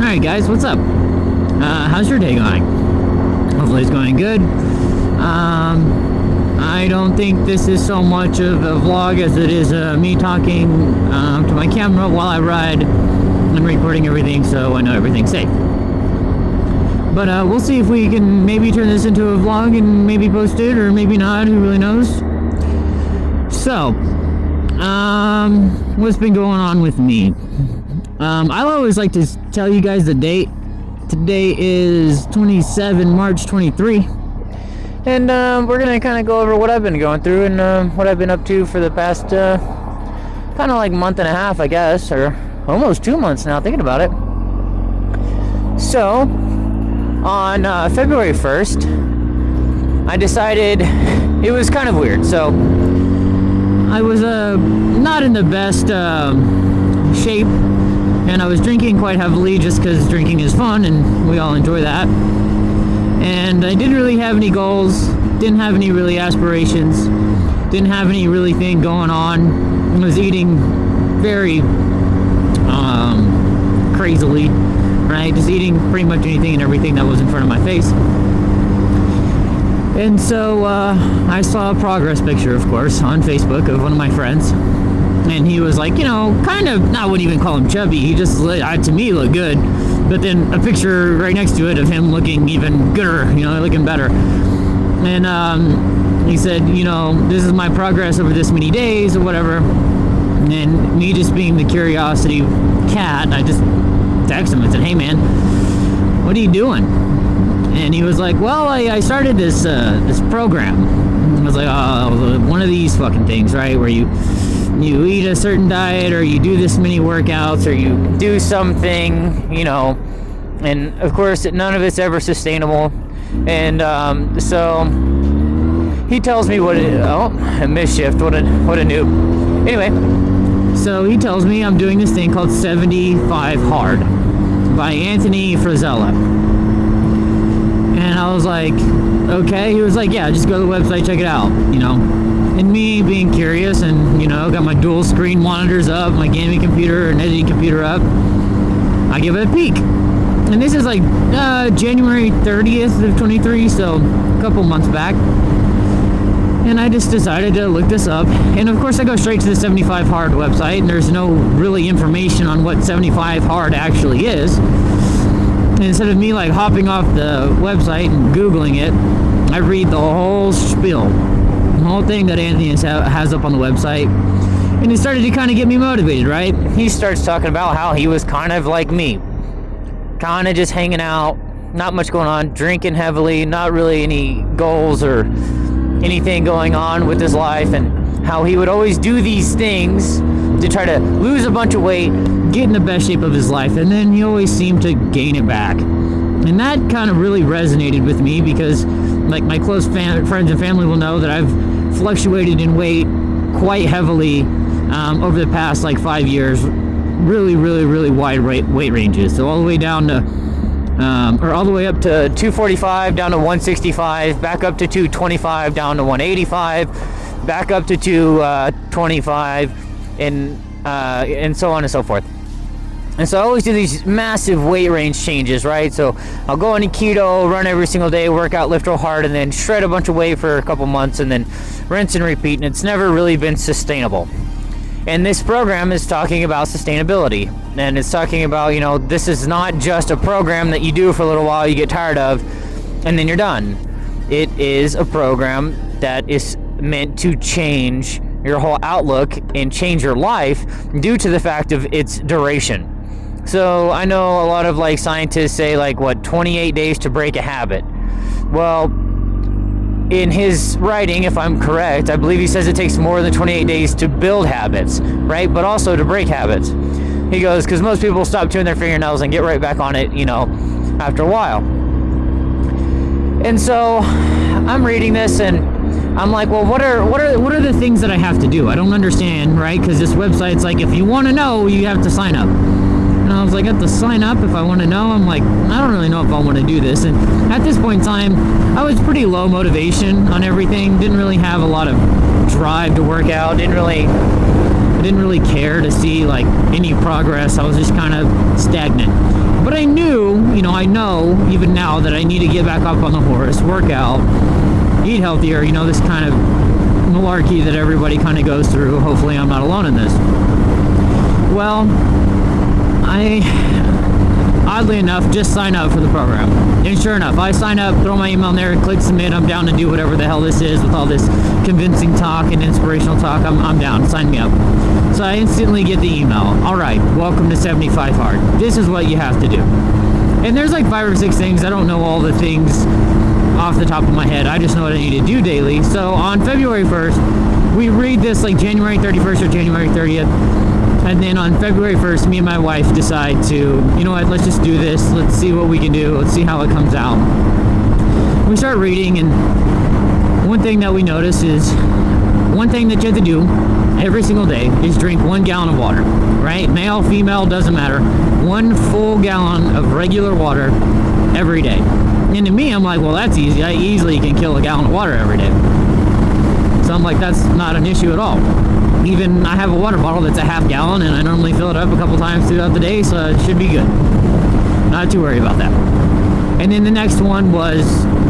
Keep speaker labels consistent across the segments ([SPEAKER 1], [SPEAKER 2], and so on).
[SPEAKER 1] Alright guys, what's up? How's your day going? Hopefully it's going good. I don't think this is so much of a vlog as it is me talking to my camera while I ride and recording everything so I know everything's safe. But we'll see if we can maybe turn this into a vlog and maybe post it, or maybe not, who really knows. So, what's been going on with me? I always like to tell you guys the date. Today is March 23. And we're going to kind of go over what I've been going through and what I've been up to for the past kind of like month and a half, I guess, or almost 2 months now, thinking about it. So, on February 1st, I decided it was kind of weird. So, I was not in the best shape, and I was drinking quite heavily just because drinking is fun and we all enjoy that. And I didn't really have any goals, didn't have any really aspirations, didn't have any really thing going on. I was eating very crazily, right? Just eating pretty much anything and everything that was in front of my face. And so I saw a progress picture, of course, on Facebook of one of my friends. And he was like, you know, kind of, I wouldn't even call him chubby. He just, to me, looked good. But then a picture right next to it of him looking even gooder, you know, looking better. And he said, you know, this is my progress over this many days or whatever. And me just being the curiosity cat, I just texted him and said, hey man, what are you doing? And he was like, well, I started this program. I was like, oh, one of these fucking things, right? Where you eat a certain diet, or you do this many workouts, or you do something, you know, and of course none of it's ever sustainable. And so he tells me a misshift, what a noob. Anyway, so he tells me I'm doing this thing called 75 Hard by Anthony Frisella. And I was like, okay. He was like, yeah, just go to the website, check it out, you know. And me being curious and, you know, got my dual screen monitors up, my gaming computer and editing computer up, I give it a peek. And this is like January 30th of 23, so a couple months back. And I just decided to look this up. And of course I go straight to the 75 Hard website, and there's no really information on what 75 Hard actually is. And instead of me like hopping off the website and Googling it, I read the whole spiel. The whole thing that Anthony has up on the website, and it started to kind of get me motivated, right? He starts talking about how he was kind of like me, kind of just hanging out, not much going on, drinking heavily, not really any goals or anything going on with his life, and how he would always do these things to try to lose a bunch of weight, get in the best shape of his life, and then he always seemed to gain it back. And that kind of really resonated with me because, like, my close friends and family will know that I've fluctuated in weight quite heavily over the past like 5 years. Really wide weight ranges. So all the way down to, or all the way up to 245, down to 165, back up to 225, down to 185, back up to 225, and so on and so forth. And so I always do these massive weight range changes, right? So I'll go on a keto, run every single day, work out, lift real hard, and then shred a bunch of weight for a couple months, and then rinse and repeat, and it's never really been sustainable. And this program is talking about sustainability, and it's talking about, you know, this is not just a program that you do for a little while, you get tired of, and then you're done. It is a program that is meant to change your whole outlook and change your life due to the fact of its duration. So I know a lot of like scientists say 28 days to break a habit. Well, in his writing, if I'm correct, I believe he says it takes more than 28 days to build habits, right? But also to break habits. He goes, because most people stop chewing their fingernails and get right back on it, you know, after a while. And so I'm reading this and I'm like, well, what are the things that I have to do? I don't understand, right? Because this website's like, if you want to know, you have to sign up. And I was like, I have to sign up if I want to know. I'm like, I don't really know if I want to do this. And at this point in time, I was pretty low motivation on everything. Didn't really have a lot of drive to work out. I didn't really care to see like any progress. I was just kind of stagnant. But I knew, I know even now that I need to get back up on the horse, work out, eat healthier, this kind of malarkey that everybody kind of goes through. Hopefully I'm not alone in this. Well, oddly enough, just sign up for the program. And sure enough, I sign up, throw my email in there, click submit. I'm down to do whatever the hell this is with all this convincing talk and inspirational talk. I'm down. Sign me up. So I instantly get the email. All right, welcome to 75 Hard. This is what you have to do. And there's like 5 or 6 things. I don't know all the things off the top of my head. I just know what I need to do daily. So on February 1st, we read this like January 31st or January 30th. And then on February 1st, me and my wife decide to, you know what, let's just do this. Let's see what we can do. Let's see how it comes out. We start reading, and one thing that we notice is, one thing that you have to do every single day is drink 1 gallon of water, right? Male, female, doesn't matter. 1 full gallon of regular water every day. And to me, I'm like, well, that's easy. I easily can kill a gallon of water every day. So I'm like, that's not an issue at all. Even I have a water bottle that's a half gallon, and I normally fill it up a couple times throughout the day, so it should be good. Not too worried about that. And then the next one was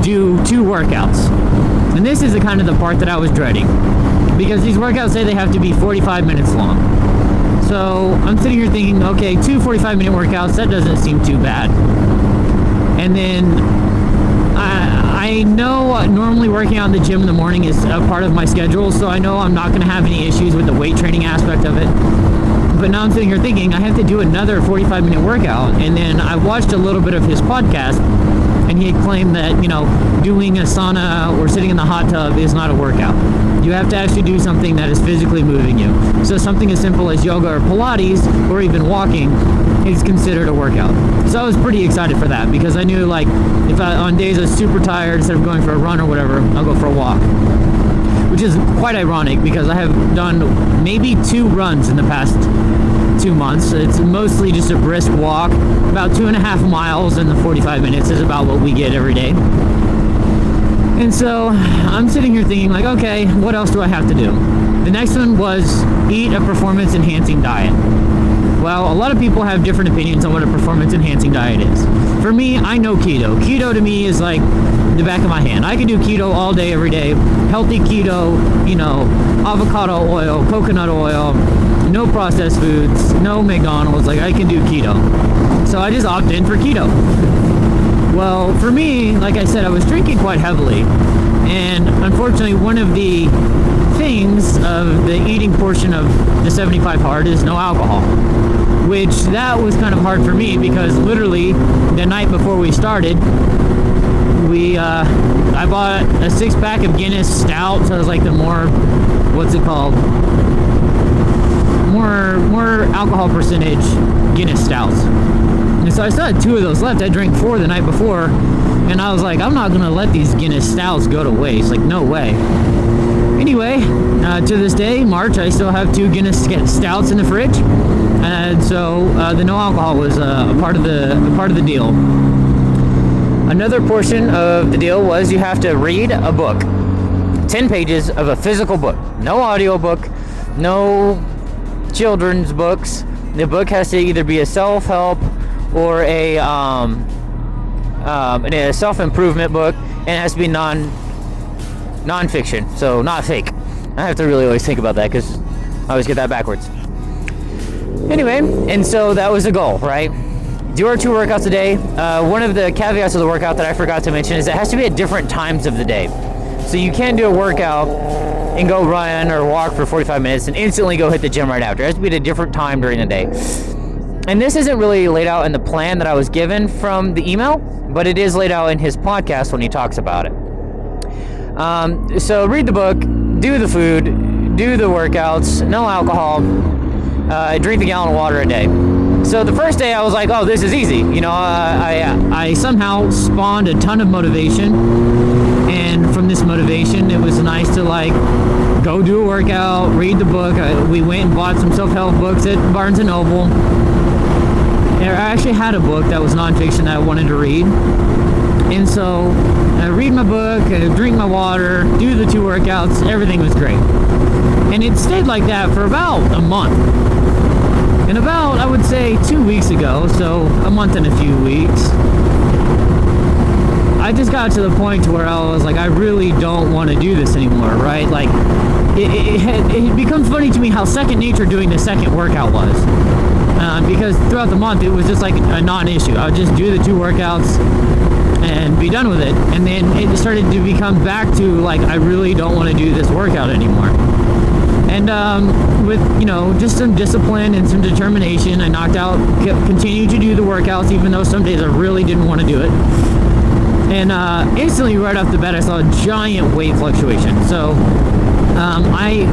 [SPEAKER 1] do 2 workouts. And this is the kind of the part that I was dreading, because these workouts say they have to be 45 minutes long. So I'm sitting here thinking, okay, 2 45-minute workouts, that doesn't seem too bad. And then I know normally working out in the gym in the morning is a part of my schedule, so I know I'm not going to have any issues with the weight training aspect of it. But now I'm sitting here thinking I have to do another 45-minute workout. And then I watched a little bit of his podcast, and he had claimed that, doing a sauna or sitting in the hot tub is not a workout. You have to actually do something that is physically moving you. So something as simple as yoga or Pilates or even walking is considered a workout. So I was pretty excited for that, because I knew, like, if on days I was super tired, instead of going for a run or whatever, I'll go for a walk. Which is quite ironic, because I have done maybe 2 runs in the past 2 months. It's mostly just a brisk walk. About 2.5 miles in the 45 minutes is about what we get every day. And so I'm sitting here thinking, like, okay, what else do I have to do? The next one was eat a performance-enhancing diet. Well, a lot of people have different opinions on what a performance-enhancing diet is. For me, I know keto. Keto to me is like the back of my hand. I can do keto all day, every day. Healthy keto, avocado oil, coconut oil, no processed foods, no McDonald's. Like, I can do keto. So I just opted in for keto. Well, for me, like I said, I was drinking quite heavily. And unfortunately, one of the things of the eating portion of the 75 Hard is no alcohol, which that was kind of hard for me, because literally the night before we started, I bought a 6-pack of Guinness Stout. So it was like the more alcohol percentage Guinness Stouts. And so I still had 2 of those left. I drank 4 the night before, and I was like, I'm not gonna let these Guinness Stouts go to waste. Like, no way. Anyway, to this day, March, I still have 2 Guinness Stouts in the fridge, and so the no alcohol was a part of the deal. Another portion of the deal was you have to read a book, 10 pages of a physical book, no audio book, no children's books. The book has to either be a self-help or a self-improvement book, and it has to be non-fiction, so not fake. I have to really always think about that, because I always get that backwards. Anyway, and so that was the goal, right? Do our 2 workouts a day. One of the caveats of the workout that I forgot to mention is it has to be at different times of the day. So you can't do a workout and go run or walk for 45 minutes and instantly go hit the gym right after. It has to be at a different time during the day. And this isn't really laid out in the plan that I was given from the email, but it is laid out in his podcast when he talks about it. So read the book, do the food, do the workouts, no alcohol, drink a gallon of water a day. So the first day I was like, oh, this is easy. I somehow spawned a ton of motivation. And from this motivation, it was nice to go do a workout, read the book. We went and bought some self-help books at Barnes & Noble. I actually had a book that was nonfiction that I wanted to read. And so I read my book, I drink my water, do the 2 workouts, everything was great. And it stayed like that for about a month. And about, I would say, 2 weeks ago, so a month and a few weeks, I just got to the point to where I was like, I really don't want to do this anymore, right? Like, it becomes funny to me how second nature doing the second workout was. Because throughout the month, it was just like a non-issue. I would just do the 2 workouts and be done with it. And then it started to become back to like, I really don't want to do this workout anymore. And with, you know, just some discipline and some determination, I continued to do the workouts, even though some days I really didn't want to do it. And instantly, right off the bat, I saw a giant weight fluctuation. So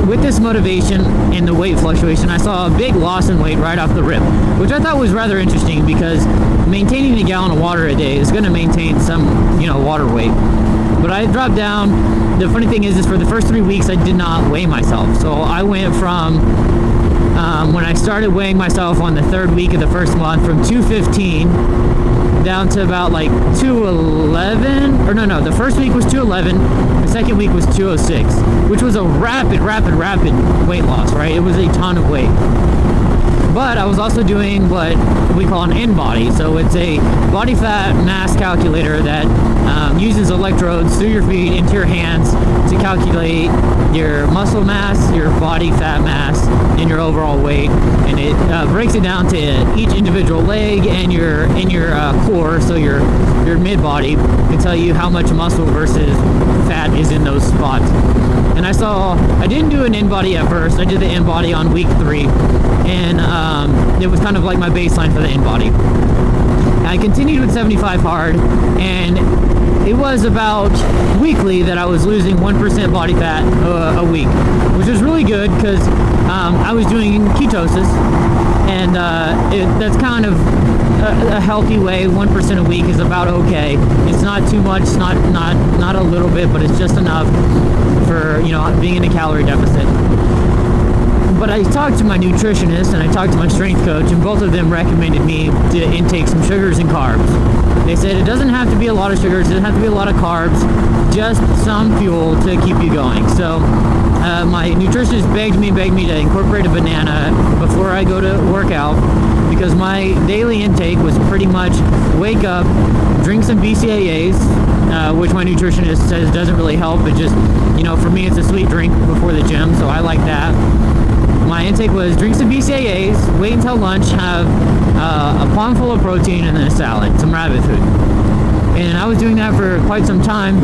[SPEAKER 1] with this motivation and the weight fluctuation, I saw a big loss in weight right off the rip, which I thought was rather interesting because maintaining a gallon of water a day is going to maintain some, you know, water weight. But I dropped down. The funny thing is for the first 3 weeks, I did not weigh myself. So I went from, when I started weighing myself on the 3rd week of the first month, from 215 down to about like 211, or no, the first week was 211, the second week was 206, which was a rapid weight loss, right? It was a ton of weight. But I was also doing what we call an in-body. So it's a body fat mass calculator that uses electrodes through your feet into your hands to calculate your muscle mass, your body fat mass, and your overall weight. And it breaks it down to each individual leg and your core, so your mid-body, can tell you how much muscle versus fat is in those spots. And I didn't do an in-body at first. I did the in-body on week 3, and it was kind of like my baseline for the in-body. I continued with 75 hard, and it was about weekly that I was losing 1% body fat a week, which was really good because I was doing ketosis, and that's kind of a healthy way. 1% a week is about okay. It's not too much, not a little bit, but it's just enough for, you know, being in a calorie deficit. But I talked to my nutritionist and I talked to my strength coach, and both of them recommended me to intake some sugars and carbs. They said it doesn't have to be a lot of sugars, it doesn't have to be a lot of carbs, just some fuel to keep you going. So my nutritionist begged me to incorporate a banana before I go to work out, because my daily intake was pretty much wake up, drink some BCAAs, which my nutritionist says doesn't really help. It just, you know, for me it's a sweet drink before the gym, so I like that. My intake was drink some BCAAs, wait until lunch, have a palm full of protein, and then a salad, some rabbit food. And I was doing that for quite some time,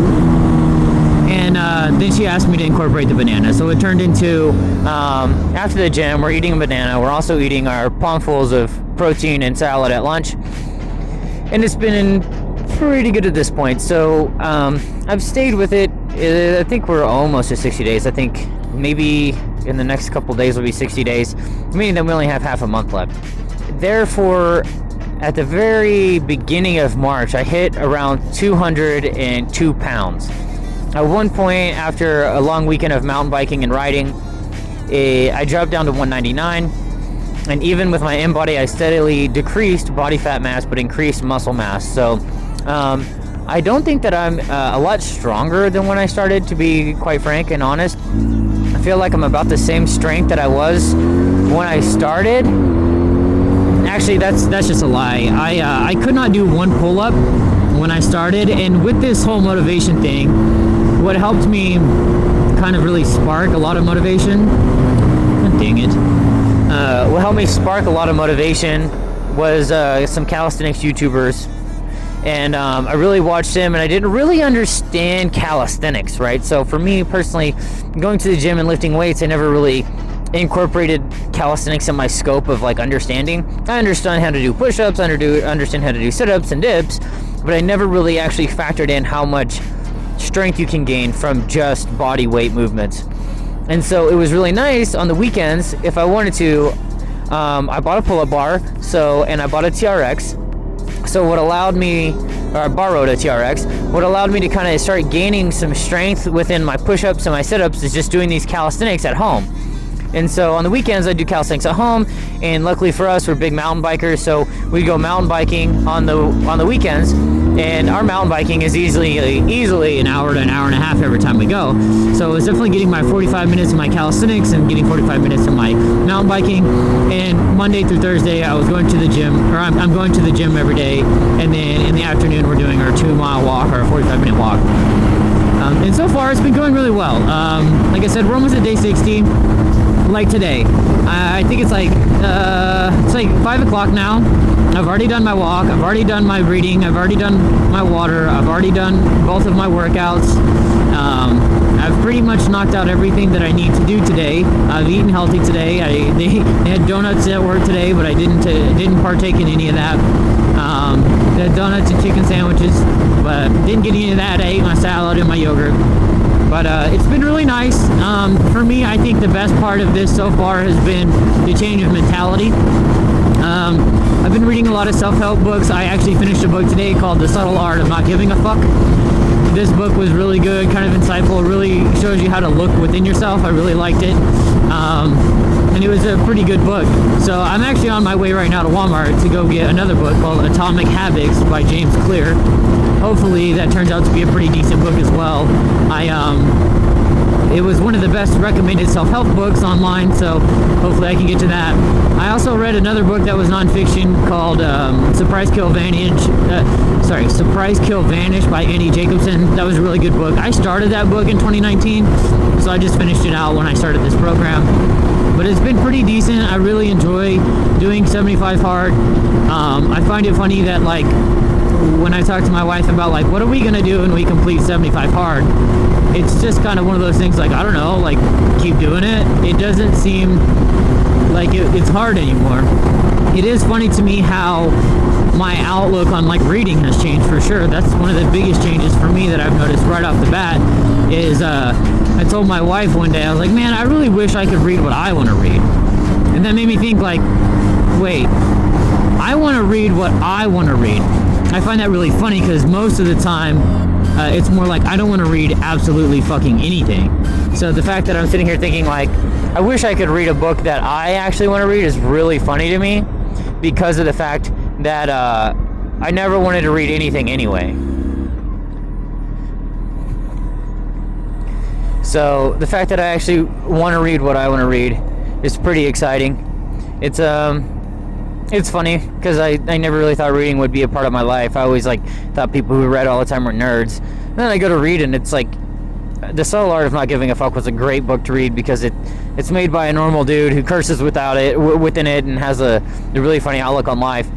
[SPEAKER 1] and then she asked me to incorporate the banana. So it turned into, after the gym, we're eating a banana, we're also eating our palmfuls of protein and salad at lunch, and it's been pretty good at this point. So I've stayed with it. I think we're almost at 60 days. I think maybe in the next couple days will be 60 days, meaning that we only have half a month left. Therefore, at the very beginning of March, I hit around 202 pounds. At one point, after a long weekend of mountain biking and riding, I dropped down to 199, and even with my in-body, I steadily decreased body fat mass but increased muscle mass. So I don't think that I'm a lot stronger than when I started, to be quite frank and honest. I feel like I'm about the same strength that I was when I started. Actually, that's just a lie. I could not do one pull-up when I started, and with this whole motivation thing, what helped me kind of really spark a lot of motivation, dang it, what helped me spark a lot of motivation was some calisthenics YouTubers. And I really watched them, and I didn't really understand calisthenics, right? So for me personally, going to the gym and lifting weights, I never really incorporated calisthenics in my scope of like understanding. I understand how to do push-ups, understand how to do sit-ups and dips, but I never really actually factored in how much strength you can gain from just body weight movements. And so it was really nice on the weekends, if I wanted to, I bought a pull-up bar, and I bought a TRX. So what allowed me, or I borrowed a TRX, what allowed me to kind of start gaining some strength within my push-ups and my sit-ups is just doing these calisthenics at home. And so on the weekends, I do calisthenics at home, and luckily for us, we're big mountain bikers, so we go mountain biking on the weekends, and our mountain biking is easily an hour to an hour and a half every time we go. So it's definitely getting my 45 minutes of my calisthenics and getting 45 minutes of my mountain biking. And Monday through Thursday, I was going to the gym, or I'm going to the gym every day, and then in the afternoon we're doing our 2-mile walk or a 45-minute walk. And so far it's been going really well. Like I said, we're almost at day 60. Like today, I think it's like 5 o'clock now. I've already done my walk, I've already done my reading, I've already done my water, I've already done both of my workouts. I've pretty much knocked out everything that I need to do today. I've eaten healthy today. They had donuts at work today, but I didn't partake in any of that. They had donuts and chicken sandwiches, but didn't get any of that. I ate my salad and my yogurt. But it's been really nice. For me, I think the best part of this so far has been the change of mentality. I've been reading a lot of self-help books. I actually finished a book today called The Subtle Art of Not Giving a Fuck. This book was really good, kind of insightful. It really shows you how to look within yourself. I really liked it. And it was a pretty good book. So I'm actually on my way right now to Walmart to go get another book called Atomic Habits by James Clear. Hopefully that turns out to be a pretty decent book as well. It was one of the best recommended self-help books online, so hopefully I can get to that. I also read another book that was nonfiction called Surprise Kill Vanish by Annie Jacobson. That was a really good book. I started that book in 2019, so I just finished it out when I started this program. But it's been pretty decent. I really enjoy doing 75 hard. I find it funny that, like, when I talk to my wife about, like, what are we gonna do when we complete 75 hard, it's just kind of one of those things, like, I don't know, like, keep doing it. It doesn't seem like it's hard anymore. It is funny to me how my outlook on, like, reading has changed for sure. That's one of the biggest changes for me that I've noticed right off the bat is I told my wife one day, I was like, man, I really wish I could read what I want to read. And that made me think, like, wait, I want to read what I want to read. I find that really funny because most of the time it's more like I don't want to read absolutely fucking anything. So the fact that I'm sitting here thinking, like, I wish I could read a book that I actually want to read is really funny to me because of the fact that I never wanted to read anything anyway. So the fact that I actually want to read what I want to read is pretty exciting. It's funny because I never really thought reading would be a part of my life. I always, like, thought people who read all the time were nerds. And then I go to read and it's like The Subtle Art of Not Giving a Fuck was a great book to read because it's made by a normal dude who curses within it and has a really funny outlook on life.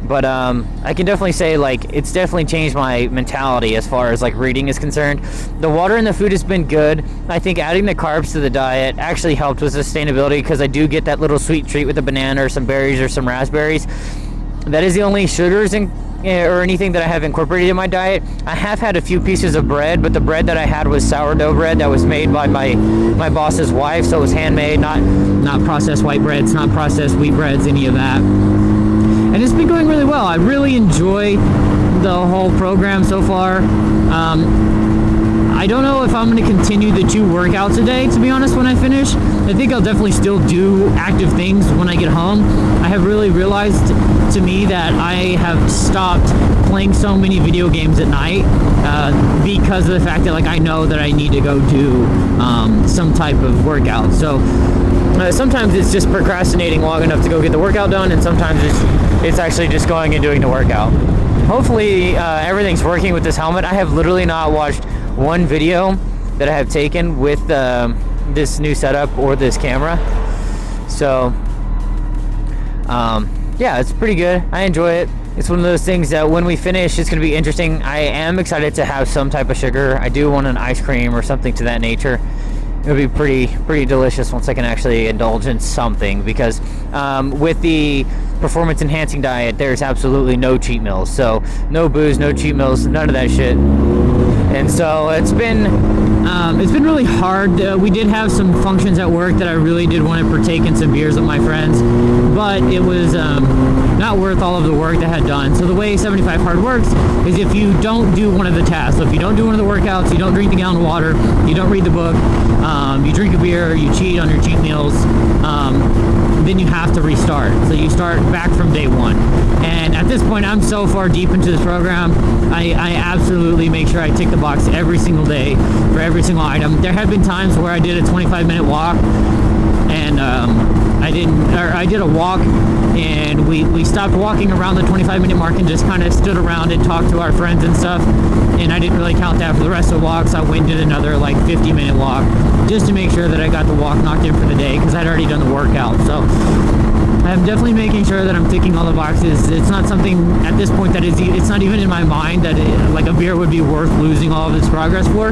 [SPEAKER 1] But I can definitely say, like, it's definitely changed my mentality as far as, like, reading is concerned. The water and the food has been good. I think adding the carbs to the diet actually helped with sustainability because I do get that little sweet treat with a banana or some berries or some raspberries. That is the only sugars or anything that I have incorporated in my diet. I have had a few pieces of bread, but the bread that I had was sourdough bread that was made by my boss's wife, so it was handmade, not processed white breads, not processed wheat breads, any of that. And it's been going really well. I really enjoy the whole program so far. I don't know if I'm going to continue the 2 workouts a day, to be honest, when I finish. I think I'll definitely still do active things when I get home. I have really realized to me that I have stopped playing so many video games at night because of the fact that, like, I know that I need to go do some type of workout. So sometimes it's just procrastinating long enough to go get the workout done, and sometimes it's actually just going and doing the workout. Hopefully everything's working with this helmet. I have literally not watched one video that I have taken with this new setup or this camera. So yeah, it's pretty good. I enjoy it. It's one of those things that when we finish, it's going to be interesting. I am excited to have some type of sugar. I do want an ice cream or something to that nature. It would be pretty delicious once I can actually indulge in something, because with the performance enhancing diet, there's absolutely no cheat meals. So no booze, no cheat meals, none of that shit. And so it's been really hard. We did have some functions at work that I really did want to partake in some beers with my friends, but it was not worth all of the work that I had done. So the way 75 Hard works is if you don't do one of the tasks, so if you don't do one of the workouts, you don't drink the gallon of water, you don't read the book, you drink a beer, you cheat on your cheat meals, then you have to restart. So you start back from day one. And at this point, I'm so far deep into this program, I absolutely make sure I tick the box every single day for every single item. There have been times where I did a 25-minute walk, and I did a walk, and we stopped walking around the 25-minute mark and just kind of stood around and talked to our friends and stuff. And I didn't really count that for the rest of the walk, so I went and did another like 50-minute walk just to make sure that I got the walk knocked in for the day, because I'd already done the workout. So I'm definitely making sure that I'm ticking all the boxes. It's not something at this point that it's not even in my mind that like a beer would be worth losing all of its progress for,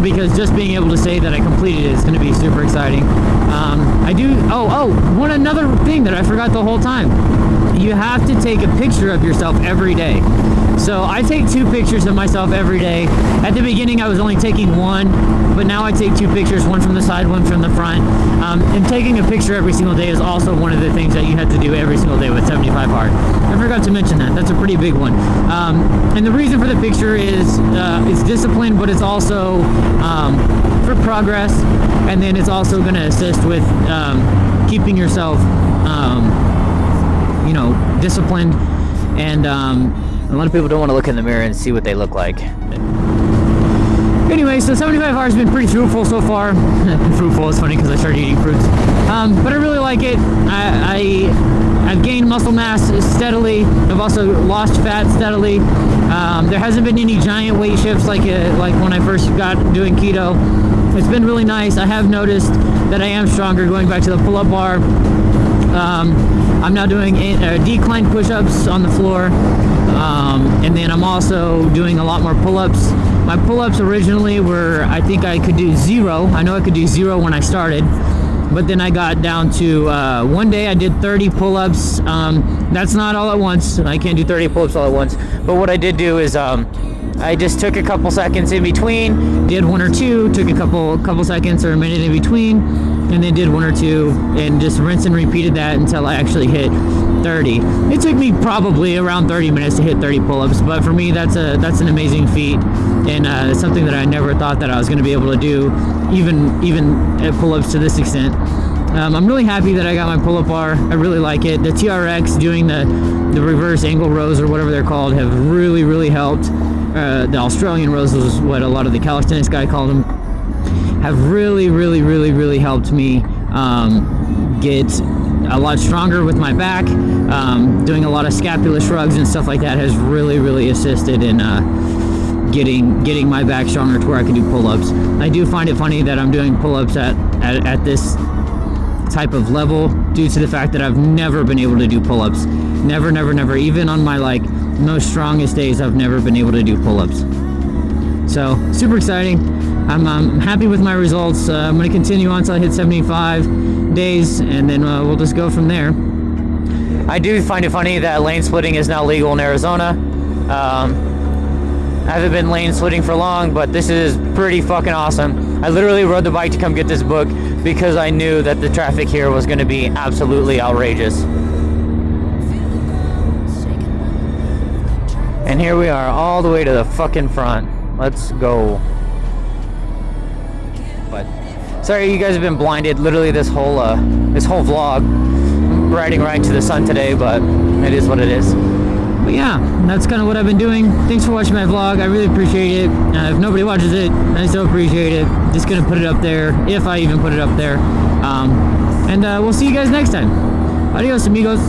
[SPEAKER 1] because just being able to say that I completed it is going to be super exciting. Another thing that I forgot the whole time. You have to take a picture of yourself every day. So I take 2 pictures of myself every day. At the beginning I was only taking 1, but now I take 2 pictures, one from the side, one from the front. And taking a picture every single day is also one of the things that you have to do every single day with 75 hard. I forgot to mention that. That's a pretty big one. And the reason for the picture is it's discipline, but it's also for progress, and then it's also going to assist with keeping yourself disciplined. And a lot of people don't want to look in the mirror and see what they look like. Anyway, so 75 hours has been pretty fruitful so far. Fruitful is funny because I started eating fruits. But I really like it. I've gained muscle mass steadily. I've also lost fat steadily. There hasn't been any giant weight shifts like when I first got doing keto. It's been really nice. I have noticed that I am stronger going back to the pull-up bar. I'm now doing decline push-ups on the floor, and then I'm also doing a lot more pull-ups. My pull-ups originally were, I think I could do 0. I know I could do 0 when I started, but then I got down to one day I did 30 pull-ups. That's not all at once. I can't do 30 pull-ups all at once, but what I did do is I just took a couple seconds in between, did 1 or 2, took a couple seconds or a minute in between, and then did 1 or 2, and just rinse and repeated that until I actually hit 30. It took me probably around 30 minutes to hit 30 pull-ups, but for me that's an amazing feat, and it's something that I never thought that I was going to be able to do, even pull-ups to this extent. I'm really happy that I got my pull-up bar. I really like it. The TRX doing the reverse angle rows, or whatever they're called, have really helped. The Australian rows was what a lot of the calisthenics guy called them, have really helped me get a lot stronger with my back. Doing a lot of scapular shrugs and stuff like that has really assisted in getting my back stronger to where I can do pull-ups. I do find it funny that I'm doing pull-ups at this type of level, due to the fact that I've never been able to do pull-ups. Never. Even on my most strongest days, I've never been able to do pull-ups. So super exciting. I'm happy with my results. I'm going to continue on until I hit 75 days, and then we'll just go from there. I do find it funny that lane splitting is now legal in Arizona. I haven't been lane splitting for long, but this is pretty fucking awesome. I literally rode the bike to come get this book because I knew that the traffic here was going to be absolutely outrageous. And here we are, all the way to the fucking front. Let's go. But sorry you guys have been blinded literally this whole vlog. I'm riding right to the sun today, but it is what it is. But yeah, that's kind of what I've been doing. Thanks for watching my vlog. I really appreciate it. If nobody watches it, I still appreciate it. Just gonna put it up there, if I even put it up there. And we'll see you guys next time. Adios, amigos.